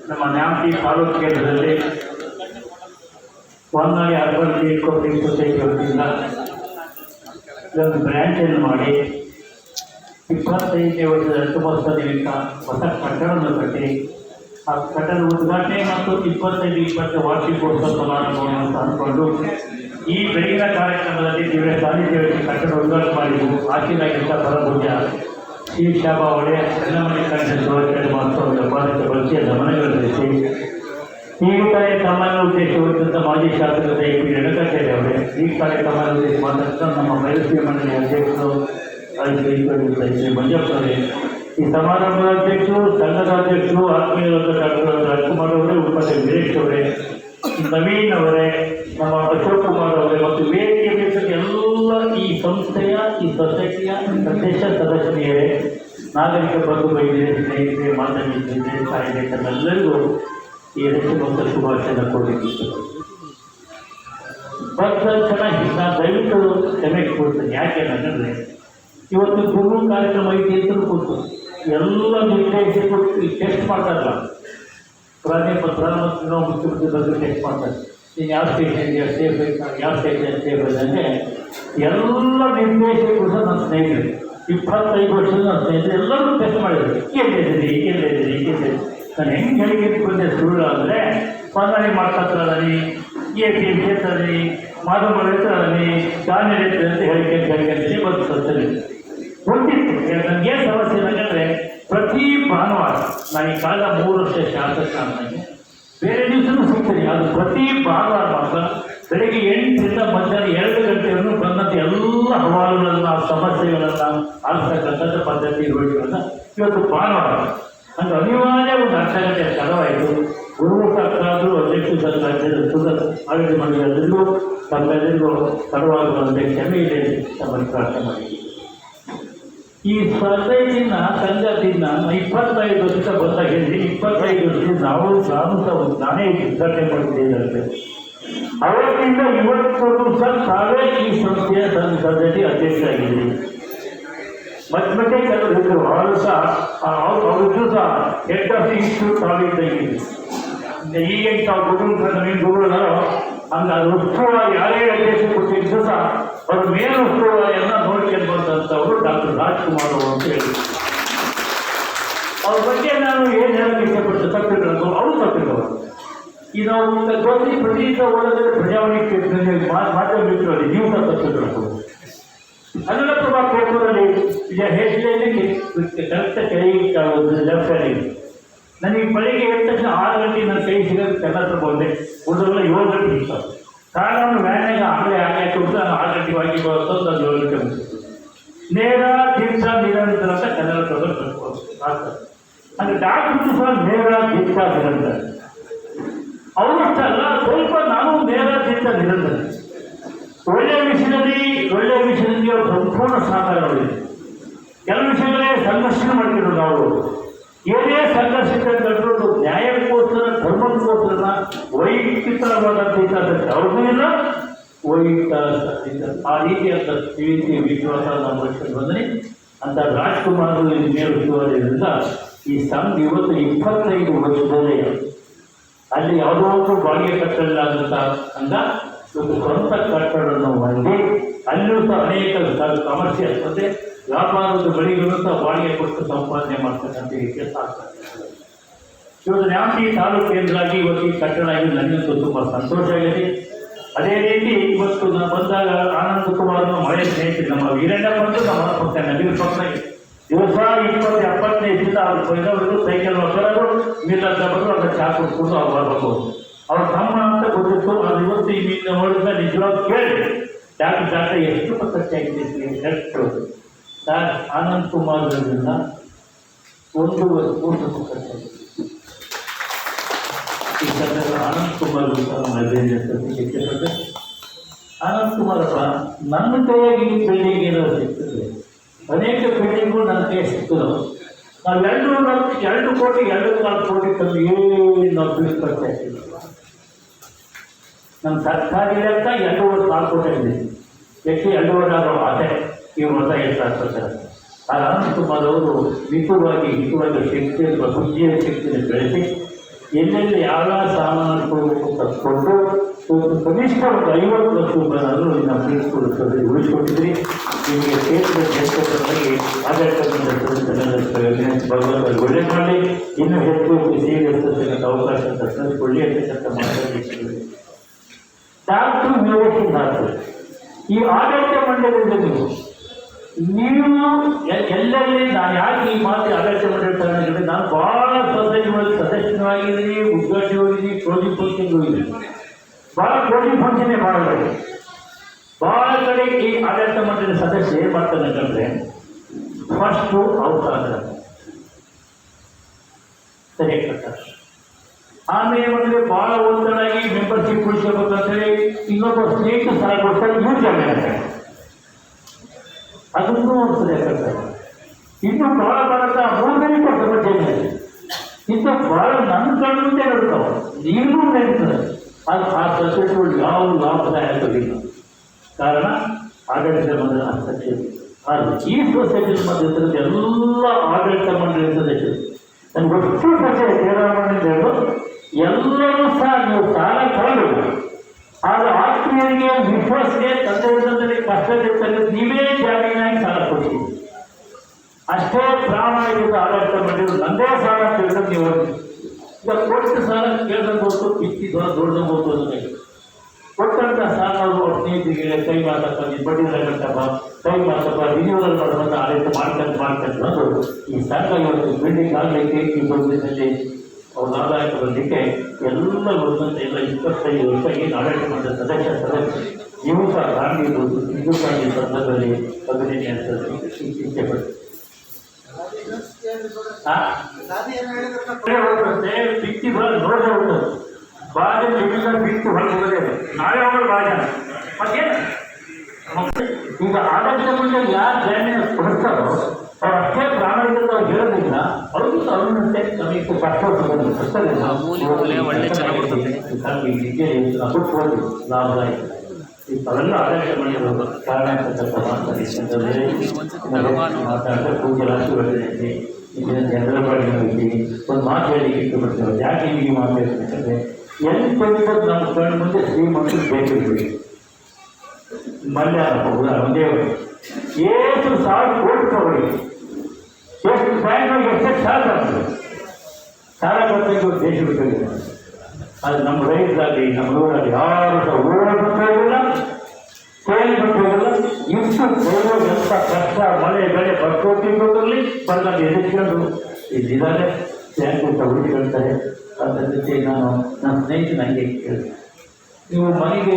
ನಮ್ಮ ನ್ಯಾಮತಿ ತಾಲೂಕು ಕೇಂದ್ರದಲ್ಲಿ Honnali urban cooperative society ವತಿಯಿಂದ ಇದೊಂದು ಬ್ರ್ಯಾಂಚನ್ನು ಮಾಡಿ 25ನೇ ವರ್ಷದ ರಥೋತ್ಸವ ನಿಮಿತ್ತ ಹೊಸ ಕಟ್ಟಡವನ್ನು ಕಟ್ಟಿ ಆ ಕಟ್ಟಡ ಉದ್ಘಾಟನೆ ಮತ್ತು 25-20 ವಾರ್ಷಿಕೋತ್ಸವ ಸಮಾರಂಭವನ್ನು ಅಂದ್ಕೊಂಡು ಈ ಬೆಳಗಿನ ಕಾರ್ಯಕ್ರಮದಲ್ಲಿ ದಿವ್ಯ ಸಾನ್ನಿಧ್ಯ ಕಟ್ಟಡ ಉದ್ಘಾಟನೆ ಮಾಡಿದ್ದು ಆಶೀಲಾಗಿದ್ದ ಪರಪೂಜ್ಯ ಶ್ರೀ ಶಾಬಾ ಒಡೆಯ ಚನ್ನಮಲ್ಲಿಕಾರ್ಜುನ ಶಿವಾಚಾರ್ಯ ಮಹೋತ್ಸವದ ಪಾದಕ್ಕೆ ಬಳಸಿ ಗಮನಗಳು ತಿಳಿಸಿ ಈ ಕಾರ್ಯಕ್ರಮವನ್ನು ಉದ್ದೇಶಿಸಿದಂಥ ಮಾಜಿ ಶಾಸಕರಾದ ಪಿ ರೇಣುಕಾಚಾರ್ಯ ಅವರೇ ಈ ಕಾರ್ಯಕ್ರಮವನ್ನು ಉದ್ದೇಶಿಸಿ ಮಾತನಾಡ್ತಾ ನಮ್ಮ ಬಯಲುಸೀಮೆ ಮಂಡಳಿಯ ಅಧ್ಯಕ್ಷರು ಶ್ರೀ ಮಂಜಪ್ಪ ಅವರೇ, ಈ ಸಮಾರಂಭದ ಅಧ್ಯಕ್ಷರು, ಸಂಘದ ಅಧ್ಯಕ್ಷರು, ಆತ್ಮೀಯರಾದ ಡಾಕ್ಟರ್ ರಾಜ್ಕುಮಾರ್ ಅವರೇ, ಉಪಾಧ್ಯ ವೀರೇಶ್ ಅವರೇ, ನವೀನ್ ಅವರೇ, ನಮ್ಮ ಅಶೋಕ್ ಕುಮಾರ್ ಅವರೇ ಮತ್ತು ವೇದಿಕೆ ಎಲ್ಲ ಈ ಸಂಸ್ಥೆಯ ಈ ಸೊಸೈಟಿಯ ಪ್ರದೇಶ ಸದಸ್ಯರಿಯರೇ, ನಾಗರಿಕ ಬಂಧು ಬೈದಿದೆ, ಸ್ನೇಹಿತರೆ, ಮಾತಾಡಿದ್ದೆ ಕಾರ್ಯಕರ್ತರೆಲ್ಲರಿಗೂ ಈ ರಥೋತ್ಸವ ಶುಭಾಶಯ ಕೊಡಲಿಕ್ಕೆ ಚೆನ್ನಾಗಿ ನಾನು ದಯವಿಟ್ಟು ಕ್ಷಮೆ ಕೊಡ್ತೇನೆ. ಯಾಕೆ ಅಂತಂದರೆ ಇವತ್ತು ಗುರು ಕಾರ್ಯಕ್ರಮ ಐತಿ ಅಂತ ಕೊಟ್ಟು ಎಲ್ಲ ನಿರ್ಣಯಿಸಿ ಕೊಟ್ಟು ಟೆಸ್ಟ್ ಮಾಡ್ತಾರಲ್ಲ, ಪ್ರಧಾನಮಂತ್ರಿ ನಾವು ಮುಖ್ಯಮಂತ್ರಿ ಬಗ್ಗೆ ಟೆಸ್ಟ್ ಮಾಡ್ತಾರೆ. ನೀನು ಯಾವ ಸ್ಟೇಷನ್ಗೆ ಸೇಫ್ ಬೇಕು, ಯಾವ ಸ್ಟೇಷನ್ ಸೇಫ್ ಇದೆ ಅಂದರೆ ಎಲ್ಲ ನಿರ್ದೇಶಕರು ಸಹ ನನ್ನ ಸ್ನೇಹಿತರು 25 ವರ್ಷದ ನನ್ನ ಸ್ನೇಹಿತರು ಎಲ್ಲರೂ ಟೆಸ್ಟ್ ಮಾಡಿದ್ರು. ಏನಿದೆ ನಾನು ಹೆಂಗೆ ಹೇಳಿಕೆ ಬಂದೆ ಸುಳ್ಳು ಅಂದರೆ ಹೊನ್ನಾಳಿ ಮಾಡ್ತಾರನಿ, ಎ ಪಿ ಎಂ ಕ್ಷೇತ್ರದಲ್ಲಿ ಮಾಧವಮರ ಹೆಸರಲ್ಲಿ ಧಾನ್ಯ ಅಂತ ಹೇಳಿಕೆ ಬಂದು ಸತ್ತಲ್ಲಿ ಗೊತ್ತಿತ್ತು. ನನಗೆ ಏನು ಸಮಸ್ಯೆ ಏನಂದರೆ ಪ್ರತಿ ಭಾನುವಾರ ನಾನು ಈ ಕಾಲ 3 ವರ್ಷ ಶಾಸಕ ನನಗೆ ಬೇರೆ ದಿವಸನೂ ಸಿಗ್ತೀನಿ, ಅದು ಪ್ರತಿ ಭಾನುವಾರ ಮಾತ್ರ ಬೆಳಗ್ಗೆ 8ರಿಂದ ಮಧ್ಯಾಹ್ನ 2 ಗಂಟೆಯನ್ನು ಬಂದಂಥ ಎಲ್ಲ ಹವಾಲುಗಳನ್ನು ಸಮಸ್ಯೆಗಳನ್ನು ಆಲಿಸ್ತಕ್ಕಂಥದ್ದು ಪದ್ಧತಿ ರೂಢಿಗಳನ್ನು ಇವತ್ತು ಭಾನುವಾರ ಹಂಗೆ ಅನಿವಾರ್ಯ ಒಂದು ಅರ್ಧ ಗಂಟೆ ತಡವಾಯಿತು. ಗುರು ಸರ್ಕಾರರು ಅಧ್ಯಕ್ಷರು ಸರ್ಕಾರ ಆಡಳಿತ ಮಂಡಳಿಯಲ್ಲೂ ತಮ್ಮೆಲ್ಲರಿಗೂ ತಡವಾಗುವಂತೆ ಕ್ಷಮೆ ಇದೆ ತಮ್ಮನ್ನು ಪ್ರಾರ್ಥನೆ ಮಾಡಿದ್ದೀವಿ. ಈ ಸೊಸೈಟಿನ ಸಂಘದಿಂದ 25 ವರ್ಷ ಬಂದಾಗಿದ್ದೀನಿ. 25 ವರ್ಷದಿಂದ ನಾನೇ ಉದ್ಘಾಟನೆ ಮಾಡಿದ್ದೇನೆ. ಅವತ್ತಿಂದ ಇವತ್ತು ಸಹ ತಾವೇ ಈ ಸಂಸ್ಥೆಯ ಸೊಸೈಟಿ ಅಧ್ಯಕ್ಷರಾಗಿದ್ದೀನಿ. ಮತ್ತೆ ಕೆಲವರು ಇದ್ದರು, ಅವರು ಸಹ ಅವರಿಗೂ ಸಹ ಹೆಡ್ ಆಫ್ ದಿ ಇನ್ಸ್ಟಿಟ್ಯೂಟ್ ತಾವಿದ್ದಾಗಿದೆ. ಈಗೇನು ತಾವು ಗುರುಗಳು ನಮಗೆ ಗುರುಗಳು ಹಂಗೆ ಅದು ಉತ್ಸವ ಯಾರೇ ಅಧ್ಯಕ್ಷ ಕೊಟ್ಟಿದ್ದು ಸಹ ಅವ್ರ ಮೇಲು ಉತ್ಸವವನ್ನು ನೋಡ್ಕೊಂಡು ಬಂದಂಥವರು ಡಾಕ್ಟರ್ ರಾಜ್ಕುಮಾರ್ ಅವರು ಅಂತ ಹೇಳಿದ್ರು. ಅವ್ರ ಬಗ್ಗೆ ನಾನು ಏನು ಹೇಳೋಕ್ಕೆ ಇಷ್ಟಪಡ್ತೇನೆ, ತಪ್ಪಿದ್ರು ಅವರು ತಪ್ಪಿದ್ರು. ಈ ನಾವು ಗೊತ್ತಿ ಪ್ರತಿನಿತ್ಯ ಓದೋದ್ರೆ ಪ್ರಜಾವಾಣಿ ಮಾಧ್ಯಮ ಮಿತ್ರರಲ್ಲಿ ನೀವು ಸಹ ತಪ್ಪಿದ್ರು. ಕನ್ನಡ ಪ್ರಭಾ ಪೇಪರಲ್ಲಿ ಹೆಸರಲ್ಲಿ ಕರೆಕ್ಟ್ ಕೈ ಲೆಫ್ಟ್ ಸೈಡ್ ನನಗೆ ಬೆಳಿಗ್ಗೆ ಎದ್ದ ತಕ್ಷಣ 6 ಗಂಟೆ ನನ್ನ ಕೈ ಸಿಗೋದು ಕನ್ನಡ ಪ್ರಭ ಒಂದೇ, ಉಳಿದವರೆಲ್ಲ 7 ಗಂಟೆ ಇರ್ತಾರೆ. ಕಾರಣ ಅವನು ವ್ಯಾನ್ಯಾಗ ಆಗಲೇ ಕೊಟ್ಟು ನಾನು 6 ಗಂಟೆಗೆ ಹೋಗಿ ಬರೋದು ನಾನು 7 ಗಂಟೆ ಮುಗಿಸ್ತೀನಿ. ನೇರ ದೀಕ್ಷ ನಿರಂತರ ಅಂತ ಕನ್ನಡ ಪ್ರಭ ಆಗ್ತಾರೆ. ಅಂದರೆ ಡಾಕ್ಟರ್ ಸಹ ನೇರ ದೀಕ್ಷ ನಿರಂತರ. ಅವರಷ್ಟಲ್ಲ, ಸ್ವಲ್ಪ ನಾವು ನೇರ ದೀಕ್ಷ ನಿರಂತರ. ಒಳ್ಳೆಯ ವಿಷಯದಲ್ಲಿ ಅವರು ಸಂಪೂರ್ಣ ಸಹಕಾರ ಮಾಡಿದೆ. ಕೆಲವು ವಿಷಯಗಳೇ ಸಂಘರ್ಷಣೆ ಮಾಡ್ತಿದ್ರು. ನಾವು ಏನೇ ಸಂಘರ್ಷಿಸಿದ್ರು ನ್ಯಾಯಕ್ಕೋಸ್ಕರ ಧರ್ಮಕ್ಕೋಸ್ಕರ ವೈಯಕ್ತಿಕವಾದಂಥ ಅವ್ರಿಗೂ ಇಲ್ಲ, ವೈಯಕ್ತಿಕ ಆ ರೀತಿಯಾದ ವಿಶ್ವಾಸ ನಮ್ಮ ವರ್ಷ ಬಂದರೆ ಅಂತ ರಾಜ್ಕುಮಾರ್ ಮೇಲಿರೋದ್ರಿಂದ ಈ ಸಂಘ ಇವತ್ತು 25 ವರ್ಷದಲ್ಲೇ ಅಲ್ಲಿ ಯಾವುದೋ ಒಂದು ಬಾಡಿಗೆ ಕಟ್ಟಲಾದಂಥ ಸಂಘ ಇವತ್ತು ಸ್ವಂತ ಕಟ್ಟಡವನ್ನು ಹೊಂದಿ ಅಲ್ಲೂ ಸಹ ಅನೇಕ ಕಮರ್ಷಿಯಲ್ ಅಂದರೆ ವ್ಯಾಪಾರದ ಬಳಿಗಳು ಸಹ ಬಾಡಿಗೆ ಕೊಟ್ಟು ಸಂಪಾದನೆ ಮಾಡ್ತಕ್ಕಂಥ ಕೆಲಸ ಆಗ್ತದೆ. ಇವತ್ತು ನ್ಯಾಮತಿ ತಾಲೂಕು ಕೇಂದ್ರವಾಗಿ ಇವತ್ತು ಈ ಕಟ್ಟಡ ಆಗಿ ನನಗಂತೂ ತುಂಬ ಸಂತೋಷ ಆಗಿದೆ. ಅದೇ ರೀತಿ ಇವತ್ತು ನಾನು ಬಂದಾಗ ಆನಂದ ಕುಮಾರ್ ಮಳೆ ಸ್ನೇಹಿತರು ನಮ್ಮ ವೀರಣ್ಣ ಬಂದು ನಮ್ಮ ಪಕ್ಕ ನದಿಗಳ ಪಕ್ಕ ದಿವಸ 20-25 ಅವ್ರು ಬೈದವರು ಸೈಕಲ್ ಬರೋರು ಮಿಲ್ಲಂತ ಬಂದು ಅದರ ಚಾ ಕೊಟ್ಕೊಂಡು ಅವ್ರು ಬರಬೇಕು. ಅವ್ರ ತಮ್ಮ ಅಂತ ಗೊತ್ತಿತ್ತು. ಅದು ಇವತ್ತು ಈ ಮೀನಿನ ನೋಡಿದ ನಿಜವಾಗಿ ಕೇಳಿ ಡಾಕ್ಟರ್ ಎಷ್ಟು ಖರ್ಚಾಗಿದೆ ಕರೆಕ್ಟ್ ಸರ್ ಆನಂದ್ ಕುಮಾರ್ ಅವರಿಂದ 1.5 ಕೋಟಿ ಖರ್ಚಾಗಿದೆ. ಈ ಸಂದರ್ಭ ಆನಂದ್ ಕುಮಾರ್ ಆನಂದ್ ಕುಮಾರ್ ಅಪ್ಪ ನನ್ನ ಕೈಯಾಗಿ ಬಿಲ್ಡಿಂಗ್ ಏನೋ ಸಿಗ್ತದೆ, ಅನೇಕ ಬಿಲ್ಡಿಂಗು ನನ್ನ ಕೈ ಸಿಗ್ತದೆ. ನಾವು 2 ಕೋಟಿ 2.4 ಕೋಟಿ ತಂದು ಏನು ನಾವು ಬಿಲ್ ಖರ್ಚಾಗ್ತಿಲ್ಲ. ನಮ್ಮ ಸರ್ಕಾರಿ ಲೆಕ್ಕ 2.4 ಕೋಟಿ ಇದೆ. ಎಷ್ಟು 2.5 ಅದೇ ಈ ಮೊತ್ತ ಎಷ್ಟು ಆಗ್ತಾರೆ. ಆ ಅನಂತಕುಮಾರವರು ಹಿತವಾಗಿ ಶಕ್ತಿಯನ್ನು ಬುದ್ಧಿಯ ಶಕ್ತಿಯನ್ನು ಬೆಳೆಸಿ ಎಲ್ಲೆಲ್ಲಿ ಯಾವ ಸಾಮಾನು ಕೊಡಬೇಕು ತಕ್ಕೊಂಡು ಕನಿಷ್ಠ ಒಂದು 50 ವರ್ಷ ರೂಪಾಯಿನಾದರೂ ನಾವು ತಿಳಿಸ್ಕೊಡುತ್ತದೆ ಉಳಿಸ್ಕೊಟ್ಟಿದ್ರಿ. ನಿಮಗೆ ಕ್ಷೇತ್ರದ ಜನಪದವಾಗಿ ಆಡಳಿತ ಭಗವಂತ ಒಳ್ಳೆ ಮಾಡಿ ಇನ್ನೂ ಹೆಚ್ಚು ಸೇರಿಸತಕ್ಕಂಥ ಅವಕಾಶ ಕಲ್ಪಿಸಿಕೊಳ್ಳಿ ಅಂತಕ್ಕಂಥ ಮಾತಾಡಿದ್ದೀವಿ. ಡಾಕ್ಟರ್ ವಿವೇಕಾನಂದ ಈ ಆಡಳಿತ ಮಂಡಳಿಯಲ್ಲಿ ನೀವು ಎಲ್ಲರಲ್ಲಿ ನಾನು ಯಾಕೆ ಈ ಮಾತು ಆಡಳಿತ ಮಂಡಳಿ ತಗೊಂಡಿದ್ದೆ, ನಾನು ಭಾಳ ಸದಸ್ಯನಾಗಿದ್ದೀನಿ, ಉದ್ಘಾಟನೆ ಹೋಗಿದ್ದೀನಿ, ಕ್ಲೋಸಿಂಗ್ ಫಂಕ್ಷನ್ಗೆ ಹೋಗಿದ್ದೀನಿ, ಭಾಳ ಕ್ಲೋಸಿಂಗ್ ಫಂಕ್ಷನ್ನೇ ಮಾಡಬೇಕು. ಭಾಳ ಕಡೆ ಈ ಆಡಳಿತ ಮಂಡಳಿ ಸದಸ್ಯ ಏನು ಮಾಡ್ತಾನೆ ಅಂತಂದರೆ ಫಸ್ಟು ಅವಕಾಶ ಸರಿ ಕಟ್ಟಾರೆ, ಆಮೇಲೆ ಬಂದರೆ ಭಾಳ ಒಂದರಾಗಿ ಮೆಂಬರ್ಶಿಪ್ ಉಳಿಸ್ಕೋಬೇಕಂತೇಳಿ ಇನ್ನೊಬ್ಬ ಸ್ನೇಹಿತ ಸಲ ಕೊಡ್ತಾರೆ, ಇವ್ರು ಜಾಮೀನು ಆಗ್ತಾರೆ, ಅದನ್ನೂ ಒಂದು ಯಾಕಂತಾರೆ. ಇನ್ನು ಭಾಳ ಬರತ್ತ 3 ಬಗ್ಗೆ ಇಂಥ ಭಾಳ ನನ್ನ ಕಣ್ಣಿಂದ ನಡ್ತಾವೆ, ನೀರು ನಡೀತದೆ. ಅದು ಆ ಸೊಸೈಟಿಗಳು ಯಾವ ಲಾಭದಾಯಕವಿಲ್ಲ. ಕಾರಣ ಆಡಳಿತ ಮಂಡಳಿ ಹಸ್ತಕ್ಷೇಪ. ಆದರೆ ಈ ಸೊಸೈಟಿ ಮಧ್ಯದ ಎಲ್ಲ ಆಡಳಿತ ಮಂಡಳಿ ಸದಸ್ಯರು ನನಗೆ ಒಟ್ಟು ಸದಸ್ಯ ದೇವರಾಮಣ್ಣಿಂದ ಎಲ್ಲರೂ ಸಹ ನೀವು ಸಾಲ ಕೊಡಬೇಕು. ಆದರೆ ಆತ್ಮೀಯರಿಗೆ ವಿಶ್ವಾಸಕ್ಕೆ ತಂದೆ ಕಷ್ಟದಲ್ಲಿ ನೀವೇ ಜಾಮೀನಾಗಿ ಸಾಲ ಕೊಡ್ತೀವಿ. ಅಷ್ಟೇ ಪ್ರಾಮಾಣಿಕ ಆಡಳಿತ ಮಂಡಳಿ ನಂದೇ ಸಾಲ ಕೇಳಿದ್ರೆ ನೀವು ಈಗ ಕೊಟ್ಟು ಸಾಲ ಕೇಳಿದಂಗೆ ಹೊತ್ತು ಕಿತ್ತಿ ದೊಡ್ಡ ಹೋಗ್ತು ಅನ್ನೋದೇ ಕೊಟ್ಟಂಥ ಸಾಲ ಅವರು ಸ್ನೇಹಿತರಿಗೆ ಕೈ ಮಾತಪ್ಪ, ನೀವು ಬಡ್ಡಿ ಕಟ್ಟಪ್ಪ, ಕೈ ಮಾತಪ್ಪ, ರಿನ್ಯೂವಲ್ ಮಾಡುವಂಥ ಆಡಳಿತ ಮಾಡ್ಕೊಂಡು ಈ ಸಂಘ ಇವತ್ತು ಬಿಲ್ಡಿಂಗ್ ಆಗಲಿಕ್ಕೆ ಈ ಬಡ್ಡಿನಲ್ಲಿ ಅವ್ರ ಆದಾಯ ಬರಲಿಕ್ಕೆ ಎಲ್ಲ ಒಂದಂತೆ ಎಲ್ಲ 25 ವರ್ಷ ಏನು ಆಡಳಿತ ಮಂಡಳಿ ಸದಸ್ಯ ಇವು ಸಹ ಗಾಂಧಿರ್ಬೋದು, ಇದು ಸಹ ಈ ಸಂದರ್ಭದಲ್ಲಿ ಅಭಿನಯ ಇಚ್ಛೆ ಪಡ್ತೀವಿ. ಬಿತ್ತಿ ಹೊರಗೆ ನೋಡದೆ ಹೋಗ್ತದೆ, ಬಾಜೆ ಜಮೀನ ಬಿತ್ತು ಹೊರಗೆ ಹೋಗೋದೇ ನಾಳೆ ಅವರು ಬಾಜ ಮತ್ತೇನು. ಈಗ ಆಡಳಿತ ಮಂಡಳಿ ಯಾರು ಜಾಮೀನು ಕೊಡ್ತಾರೋ ಅವ್ರು ಅಷ್ಟೇ ಪ್ರಾಮಾಣಿಕತೆ ಅವ್ರು ಹೇಳೋದಿಲ್ಲ, ಅವ್ರಿಗೂ ಅವ್ರನ್ನಂತೆ ನಮಗೆ ಕಷ್ಟ ಲಾಭದಾಯಕ ಅವೆಲ್ಲ ಆಡಳಿತ ಮಾಡಿರೋದು ಕಾರಣ ಅಂತಕ್ಕಂಥ ಮಾತಾಡಿದ್ರೆ ಪೂಜೆ ರಾಷ್ಟ್ರವರ್ಧನೆ ಜನರ ಬಗ್ಗೆ ಹೋಗ್ತೀವಿ. ಒಂದು ಮಾತು ಹೇಳಿ ಇಟ್ಟುಬಿಡ್ತೇವೆ. ಯಾಕೆ ಹೀಗೆ ಮಾತು ಹೇಳ್ಬೇಕಂದ್ರೆ ಎಲ್ಲಿ ಕೊಡ್ಬೋದು ನಮ್ಮ ಕಣ್ಣು ಮುಂದೆ ಶ್ರೀಮಂತರು ಬೇಕಿರ್ಬೇಕು. ಮಲ್ಯಾಣ ಒಂದೇ ಎಷ್ಟು 1000 ಕೋಟಿ ತಗೊಳ್ಳಿ, ಎಷ್ಟು ಬ್ಯಾಂಕ್ನಾಗ ಎಷ್ಟು ಸಾಲ ಆಗ್ತದೆ, ಸಾಲ ಕೊಟ್ಟರೆ ದೇಶ ಬಿಟ್ಟಿಲ್ಲ. ಅದು ನಮ್ಮ ರೈತರಾಗಲಿ ನಮ್ಮ ಊರಾಗಲಿ ಯಾರು ಸಹ ಊರಾಗ ಬಿಟ್ಟಿಲ್ಲ, ಸೇರಿ ಬಿಟ್ಟಿಲ್ಲ. ಇಷ್ಟು ಎಂಥ ಕಷ್ಟ ಮಳೆ ಬೆಳೆ ಬರ್ಕೋತಿ ಬರಲಿ ಬಂದಾಗ ಎದುರ್ಕೊಂಡು ಇಲ್ಲಿದ್ದಾರೆ ಬ್ಯಾಂಕ್ ಊಟ ಉಳಿಕೊಳ್ತಾರೆ. ಅದರ ಜೊತೆ ನಾನು ನನ್ನ ಸ್ನೇಹಿತನ ಹಂಗೆ ಕೇಳಿದೆ, ನೀವು ಮನೆಗೆ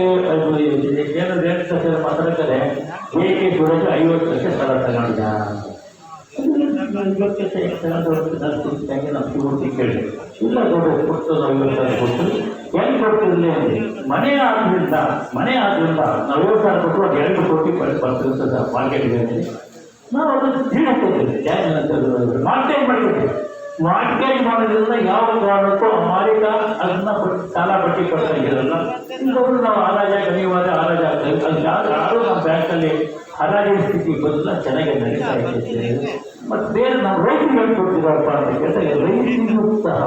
ಏನಾದ್ರು 8 ಲಕ್ಷ ಮಾತಾಡ್ತಾರೆ, ಏಕೆ ಸುರೇಶ್ 50 ಲಕ್ಷ ಸಾಲ ತಗೊಂಡ 50 ಲಕ್ಷ ತಗೊಂಡು ನಾವು ಶಿವಮೂರ್ತಿ ಕೇಳಿದೆ. ಇಲ್ಲ ದೊಡ್ಡ ಕೊಡ್ತದೆ 50 ಸಾವಿರ ಕೊಟ್ಟು ಹೆಂಗೆ ಕೊಡ್ತಿರಲಿ ಅಂದರೆ ಮನೆ ಆದ್ದರಿಂದ ನಾವು 50 ಸಾವಿರ ಕೊಟ್ಟು ಅದು 2 ಕೋಟಿ ಬರ್ತಿರ್ತದೆ ಮಾರ್ಕೆಟ್ಗೆ. ನಾವು ಅದನ್ನು ತಿಳಿಸ್ಕೊಡ್ತೀವಿ, ಮಾರ್ಕೆಟ್ ಮಾಡಿಕೊಡ್ತೀವಿ. ಮಾರ್ಕೆಟ್ ಮಾಡೋದ್ರಿಂದ ಯಾವ ಕಾರಣಕ್ಕೂ ಆ ಮಾಲೀಕ ಅದನ್ನ ಸಾಲ ಬಡ್ಡಿ ಕೊಡ್ತಾ ಇದ್ದೀರಲ್ಲ, ಇಂಥವ್ರು ನಾವು ಹರಾಜ ಕನಿವಾದ ಹರಾಜ ಆಗ್ತದೆ. ಅದು ಯಾರು ನಮ್ಮ ಬ್ಯಾಂಕಲ್ಲಿ ಹರಾಜಿನ ಸ್ಥಿತಿ ಬದಲ ಚೆನ್ನಾಗಿ ನಡೀತಾ ಇದ್ದೇವೆ. ಮತ್ತು ಬೇರೆ ನಾವು ರೈತರಿಗೆ ಹೇಳ್ಕೊಡ್ತೀರಪ್ಪ ಅಂತ ಕೇಳಿದ್ರೆ ರೈತರಿಗೂ ಸಹ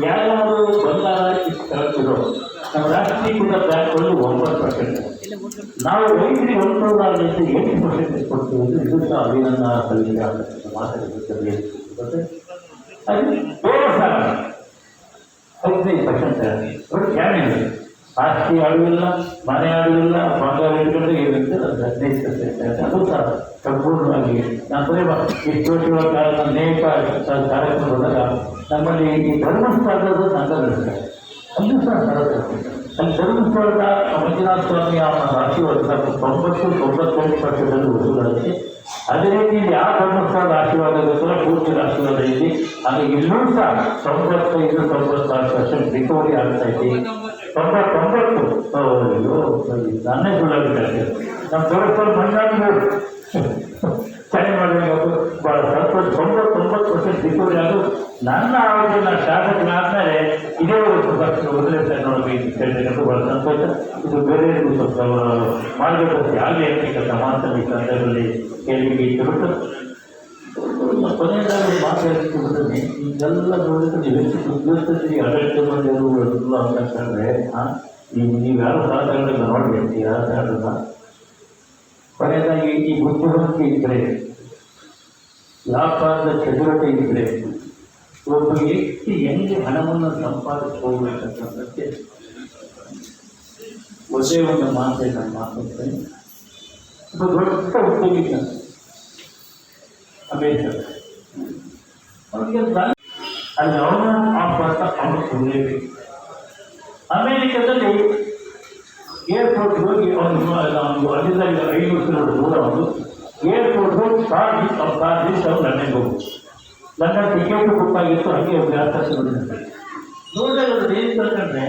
ಯಾರಾದರೂ ಬಂಗಾರ ಕಳ್ತಿರೋ ನಮ್ಮ ರಾಷ್ಟ್ರೀಕೃತ ಬ್ಯಾಂಕ್ಗಳು 9%, ನಾವು ರೈತರಿಗೆ 1,8% ಕೊಡ್ತೀವಿ. ಇದು ಸಹ ಅಭಿನಂದನಾ ಸಲ್ಲಿಕೆ ಆಗ್ತದೆ ಮಾತಾಡಿದ್ರೆ ಅದು ಬೇರೆ ಸಾಲ 15% ಬಟ್ ಜಾಮೀನು ಆಸ್ತಿ ಅಡುವಿಲ್ಲ, ಮನೆ ಅಡುವಿಲ್ಲ, ಬಂಗಾರ ಇಟ್ಕೊಂಡು ಏನಿರುತ್ತೆ ಅದು 15%. ಅದು ಸಹ ಸಂಪೂರ್ಣವಾಗಿ ನಾನು ಇಷ್ಟು ವರ್ಷಗಳ ಕಾಲ ಅನೇಕ ಕಾರ್ಯಕ್ರಮ ಬಂದಾಗ ನಮ್ಮಲ್ಲಿ ಈ ಧರ್ಮಸ್ಥಳದ ಸಂಘ ನಡೆಸ್ತಾರೆ, ಅಲ್ಲೂ ಸಹ ಅಲ್ಲಿ ಧರ್ಮಸ್ಥಳದ ಮಂಜುನಾಥ ಸ್ವಾಮಿ ಅವರ ಆಶೀರ್ವಾದ 90-98% ವಸೂಲಾಗುತ್ತೆ. ಅದೇ ರೀತಿ ಯಾವ ಧರ್ಮಸ್ಥಳದ ಆಶೀರ್ವಾದ ಗೊತ್ತಲ್ಲ, ಪೂಜ್ಯರ ಆಶೀರ್ವಾದ ಇದೆ. ಅದು ಇನ್ನೂ ಸಹ 95-96% ರಿಕವರಿ ಆಗ್ತಾ ಇದೆ. 99 ನಾನೇ ಸುಳ್ಳಾಗಿದ್ದಾರೆ ನಮ್ಮ ಧರ್ಮಸ್ಥಳ ಮಂಜಾಡಿ ಚೆನ್ನಾಗಿ ಮಾಡಬೇಕು ಭಾಳ ಸ್ವಲ್ಪ 99% ರಿಕವರಿ ಆಗೋದು. ನನ್ನ ಆರೋಗ್ಯ ನಾನು ಶಾಸಕನಾದ್ಮೇಲೆ ಇದೇ ಮೊದಲೇ ನೋಡಬೇಕು ಕೇಳಬೇಕಂತ ಭಾಳ ಸಂತೋಷ. ಇದು ಬೇರೆ ಸ್ವಲ್ಪ ಮಾರ್ಗದರ್ಶಿ ಆಗಲಿ ಅಂತಕ್ಕಂಥ ಮಾತನ್ನು ಈ ಸಂದರ್ಭದಲ್ಲಿ ಕೇಳಲಿಕ್ಕೆ ಇಟ್ಟುಬಿಟ್ಟು ಕೊನೆಯದಾಗಿ ಮಾತಾಡ್ತಿದ್ರೆ ಈಗೆಲ್ಲ ನೋಡಿದ್ರೆ ನೀವು ಎಷ್ಟು ಉದ್ಯೋಗದಲ್ಲಿ ಆಡಳಿತ ಬಂದಿರುವುದಿಲ್ಲ ಅಂತ ಹೇಳಿದ್ರೆ ನೀವು ಯಾರು ಸಾಧನೆಗಳನ್ನ ನೋಡಬೇಕು ಯಾರು ಅದನ್ನ ಕೊನೆಯದಾಗಿ ಈ ಬುದ್ಧಿವಂತಿಕೆ ಇದ್ದರೆ ವ್ಯಾಪಾರದ ಚಟುವಟಿಕೆ ಇದ್ದರೆ ಒಬ್ಬ ವ್ಯಕ್ತಿ ಹೆಂಗೆ ಹಣವನ್ನು ಸಂಪಾದಿಸ್ಕೋಬೇಕಂತಂದಕ್ಕೆ ಒಂದೇ ಒಂದು ಮಾತೆ ನಾನು ಮಾತಾಡ್ತೇನೆ. ಒಬ್ಬ ದೊಡ್ಡ ಉದ್ಯೋಗಿಕ ಅಮೇರಿಕ ಅವನಿಗೆ ಅಲ್ಲಿ ಅವನ ಆಪಾತ ಅವನು ಕೊಡಲೇಬೇಕು. ಅಮೇರಿಕದಲ್ಲಿ ಏರ್ಪೋರ್ಟ್ ಹೋಗಿ ಅವನು ಅಲ್ಲಿಂದ 500 ಕಿಲೋಮೀಟರ್ ದೂರ ಅವನು ಏರ್ಪೋರ್ಟ್ ಹೋಗಿ ಕಾರ್ ಅವನು ಲಂಡನ್ಗೆ ಹೋಗುದು. ಲಂಡನ್ ಟಿಕೆಟ್ ಬುಕ್ ಆಗಿತ್ತು, ಹಾಗೆ ವ್ಯಾಪಾರ ನೋಡಿದಾಗ ಅದು ಏನು ತಗೊಂಡ್ರೆ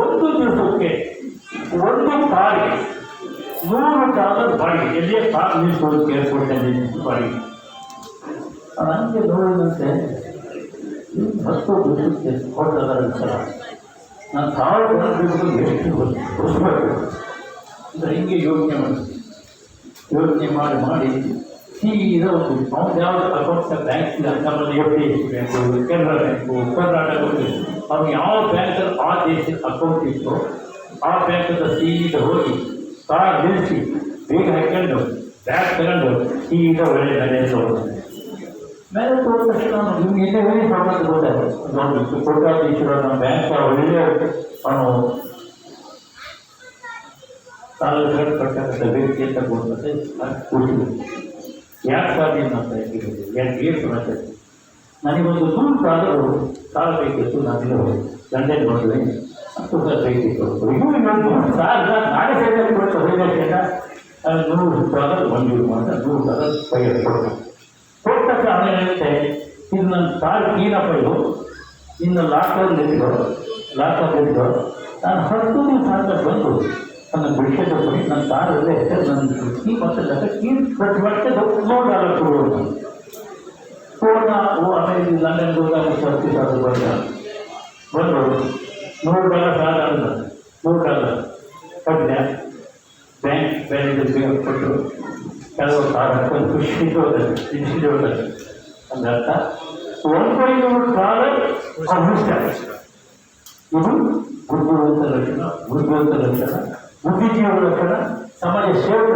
ಒಂದು ದಿವಸಕ್ಕೆ ಒಂದು ಕಾರಿಗೆ $100 ಬಾಡಿಗೆ. ಎಲ್ಲಿಯೇ ಕಾರ್ ನಿಲ್ಲಿಸೋದಕ್ಕೆ ಏರ್ಪೋರ್ಟಲ್ಲಿ ಬಾಡಿಗೆ. ನನಗೆ ನೋಡಿದಂತೆ 10 ದಿವಸಕ್ಕೆ $1,000 ನಾನು $1,000 ಎಷ್ಟು ಬಸ್ಬೇಕು ಅಂದರೆ ಹಿಂಗೆ ಯೋಚನೆ ಮಾಡಿ ಸೀದಾ ಒಂದು ಅವ್ನು ಯಾವುದು ಅಕೌಂಟ್ ಬ್ಯಾಂಕ್ ನಮ್ಮಲ್ಲಿ FDFC bank, Canara bank, Karnataka ಅವ್ನು ಯಾವ ಬ್ಯಾಂಕಲ್ಲಿ ಆ ದೇಶದ ಅಕೌಂಟ್ ಇತ್ತು ಆ ಬ್ಯಾಂಕದ ಸೀದಾ ಹೋಗಿ ಕಾರ್ ನಿಲ್ಲಿಸಿ ಬೇಗ ಹಾಕೊಂಡು ಬ್ಯಾಗ್ ತಗೊಂಡು ಸೀದಾ ಒಳ್ಳೆ ಮನೆ ತಗೊಂಡು ಮೇಲೆ ತೋರಿದ ತಕ್ಷಣ ನಿಮ್ಗೆ ಇನ್ನೇ ಒಳ್ಳೆ ಸಂಬಂಧ ಗೊತ್ತಾಗುತ್ತೆ. ನೋಡಬೇಕು ಕೋಟ್ಯಾಧೀಶ್ವರ ನಮ್ಮ ಬ್ಯಾಂಕ್ ಒಳ್ಳೆಯ ಅವನು ಸಾಲಗಳು ಕಟ್ಟಕ್ಕಂಥ ವ್ಯಕ್ತಿ ಅಂತ ಕೊಡ್ತದೆ. ಖುಷಿ ಯಾಕೆ ಸಾಧ್ಯ ಅಂತ ಹೇಳಿದೆ, ಯಾಕೆ ಏನು ಸಮಸ್ಯೆ. ನನಗೊಂದು $100 ಸಾಲ ಬೇಕಿತ್ತು. ನಾನಿಲ್ಲ ಲಂಡನ್ ಬಂದರೆ $10,000 ಬೇಕಿತ್ತು. ಇನ್ನೊಂದು $1,000 ನಾಳೆ ಸೈಡಲ್ಲಿ ಕೊಟ್ಟು ಹೋಗಬೇಕಂತ $100 ಮಂಜೂರು ಮಾತ್ರ $100 ಕೈಯಲ್ಲಿ ಕೊಡ್ಬೇಕು. ಕೊಟ್ಟ ಆಮೇಲೆ ಹೇಳುತ್ತೆ, ಇದು ನನ್ನ ಕಾರ್ ಕ್ಲೀನಪ್ಪ, ಇದು ಇನ್ನು ಲಾಕರ್ಲಿದ್ದು ನಾನು 10 ದಿವಸ ಅಂತ ಬಂದು ನನ್ನ ಬಿಡಿಸೋದು ಬರೀ ನನ್ನ ಕಾರಲ್ಲೇ ನನ್ನ ಕೀ ಮತ್ತು ಕೀ ಕಟ್ ಮಾಡಿದೆ $100 ಕೊಡೋದು. ಫೋನ ಆಮೇಲೆ ಲಂಡನ್ಗೆ ಹೋದಾಗ $30,000 ಬಂದು $100 ಸಾಲ ಅಲ್ಲ $100 ಕಟ್ಟಿದೆ. ಬ್ಯಾಂಕ್ ಬ್ಯಾಲೆನ್ಸ್ ಕೊಟ್ಟು ಕೆಲವು ಸಾಲ ಹಾಕೊಂಡು ಖುಷಿದು ಹೋಗ್ತದೆ. ಅಂದರ್ಥ $1,500 ಇದು ಬುದ್ಧಿವಂತ ಲಕ್ಷಣ, ಬುದ್ಧಿಜೀವನ ಲಕ್ಷಣ, ಸಮಾಜ ಸೇವಕ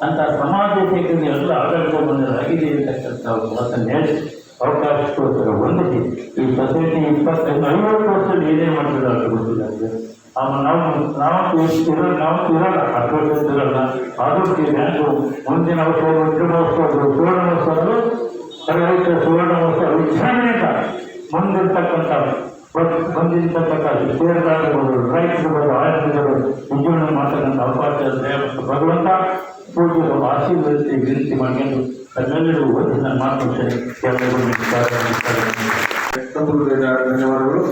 ಅಂತ ಸಮಾಜ ಸೇವೆಗೆ ಎಲ್ಲ ಆಡಳಿತ ಬಂದಿದೆ ಇರತಕ್ಕಂಥ ಮಾತನ್ನು ಹೇಳಿ ಅವಕಾಶಕ್ಕೋಸ್ಕರ ಹೊಂದಿಸಿ ಈ ಸೊಸೈಟಿ 25-50 ವರ್ಷದಲ್ಲಿ ಏನೇ ಮಾಡ್ತಿಲ್ಲ ಅಂತ ಗೊತ್ತಿಲ್ಲ. ನಾವು ಇರೋಲ್ಲ 10 ವರ್ಷ ಇರೋಲ್ಲ. ಆದಷ್ಟು ಬ್ಯಾಂಕು ಮುಂದಿನ ವರ್ಷ ಸುವರ್ಣೋತ್ಸವ ವಿಜ್ಞಾನಿಕ ಬಂದಿರತಕ್ಕಂಥ ಷೇರುದಾರರು, ರೈತರುಗಳು, ಆಡಳಿತಗಳು ನಿಜವನ್ನು ಮಾಡ್ತಕ್ಕಂಥ ಅವಕಾಶ ಮತ್ತು ಭಗವಂತ ಪೂಜ್ಯರು ಆಶೀರ್ವದಿಸಿ ವಿನಂತಿ ಮಾಡಿಕೊಂಡು ತನ್ನೆಲ್ಲರೂ ನಾನು ಮಾತನಾಡ್ತೇನೆ. ಧನ್ಯವಾದಗಳು.